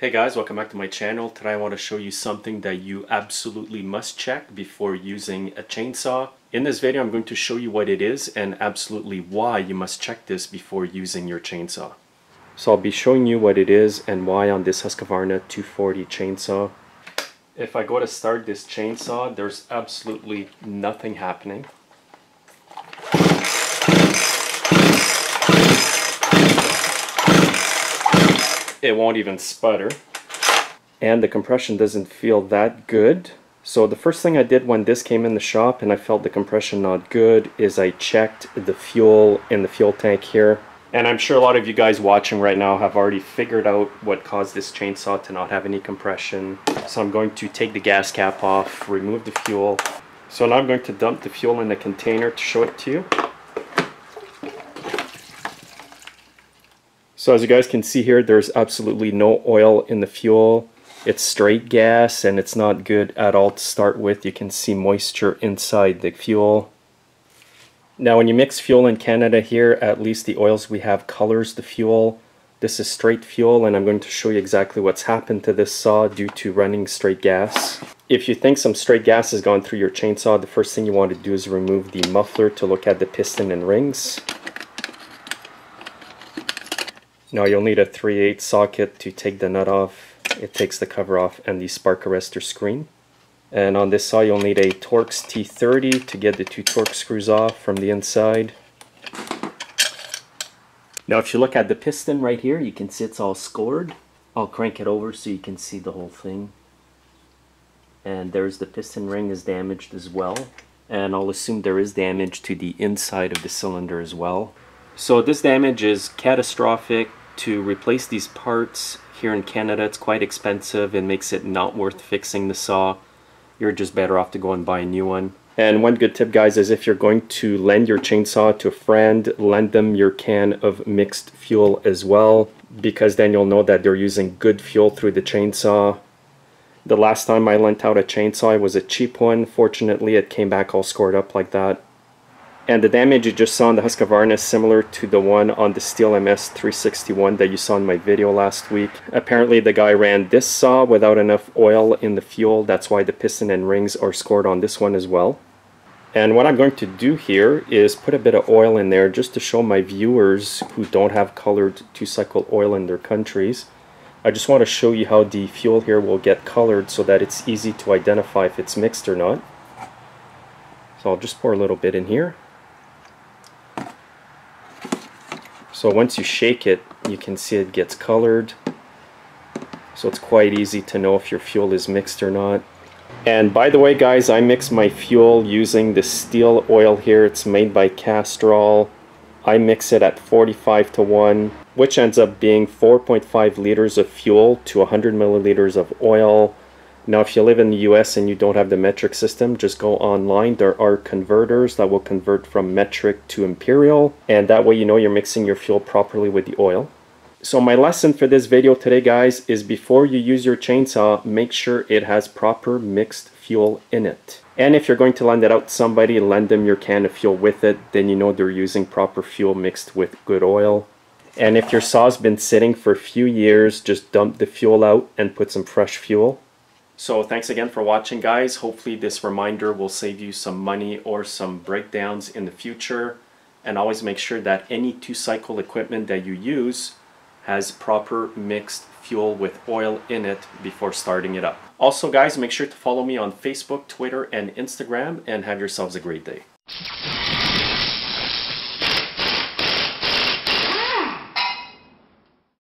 Hey guys, welcome back to my channel. Today I want to show you something that you absolutely must check before using a chainsaw. In this video I'm going to show you what it is and absolutely why you must check this before using your chainsaw. So I'll be showing you what it is and why on this Husqvarna 240 chainsaw. If I go to start this chainsaw, there's absolutely nothing happening. It won't even sputter, and the compression doesn't feel that good. So the first thing I did when this came in the shop and I felt the compression not good is I checked the fuel in the fuel tank here. And I'm sure a lot of you guys watching right now have already figured out what caused this chainsaw to not have any compression. So I'm going to take the gas cap off, remove the fuel. So now I'm going to dump the fuel in a container to show it to you. So as you guys can see here, there's absolutely no oil in the fuel. It's straight gas and it's not good at all to start with. You can see moisture inside the fuel. Now when you mix fuel in Canada here, at least the oils we have colors the fuel. This is straight fuel and I'm going to show you exactly what's happened to this saw due to running straight gas. If you think some straight gas has gone through your chainsaw, the first thing you want to do is remove the muffler to look at the piston and rings. Now you'll need a 3/8 socket to take the nut off. It takes the cover off and the spark arrestor screen. And on this saw you'll need a Torx T30 to get the two Torx screws off from the inside. Now if you look at the piston right here, you can see it's all scored. I'll crank it over so you can see the whole thing. And there's the piston ring is damaged as well. And I'll assume there is damage to the inside of the cylinder as well. So this damage is catastrophic. To replace these parts here in Canada, it's quite expensive and makes it not worth fixing the saw. You're just better off to go and buy a new one. And one good tip, guys, is if you're going to lend your chainsaw to a friend, lend them your can of mixed fuel as well, because then you'll know that they're using good fuel through the chainsaw. The last time I lent out a chainsaw, it was a cheap one. Fortunately, it came back all scored up like that. And the damage you just saw on the Husqvarna is similar to the one on the Stihl MS 361 that you saw in my video last week. Apparently the guy ran this saw without enough oil in the fuel. That's why the piston and rings are scored on this one as well. And what I'm going to do here is put a bit of oil in there just to show my viewers who don't have colored 2-cycle oil in their countries. I just want to show you how the fuel here will get colored so that it's easy to identify if it's mixed or not. So I'll just pour a little bit in here. So once you shake it, you can see it gets colored. So it's quite easy to know if your fuel is mixed or not. And by the way, guys, I mix my fuel using the Stihl oil here. It's made by Castrol. I mix it at 45:1, which ends up being 4.5 liters of fuel to 100 milliliters of oil. Now if you live in the US and you don't have the metric system, just go online. There are converters that will convert from metric to imperial, and that way you know you're mixing your fuel properly with the oil. So my lesson for this video today, guys, is before you use your chainsaw, make sure it has proper mixed fuel in it. And if you're going to lend it out to somebody, lend them your can of fuel with it, then you know they're using proper fuel mixed with good oil. And if your saw's been sitting for a few years, just dump the fuel out and put some fresh fuel. So thanks again for watching, guys. Hopefully this reminder will save you some money or some breakdowns in the future. And always make sure that any 2-cycle equipment that you use has proper mixed fuel with oil in it before starting it up. Also, guys, make sure to follow me on Facebook, Twitter, and Instagram, and have yourselves a great day.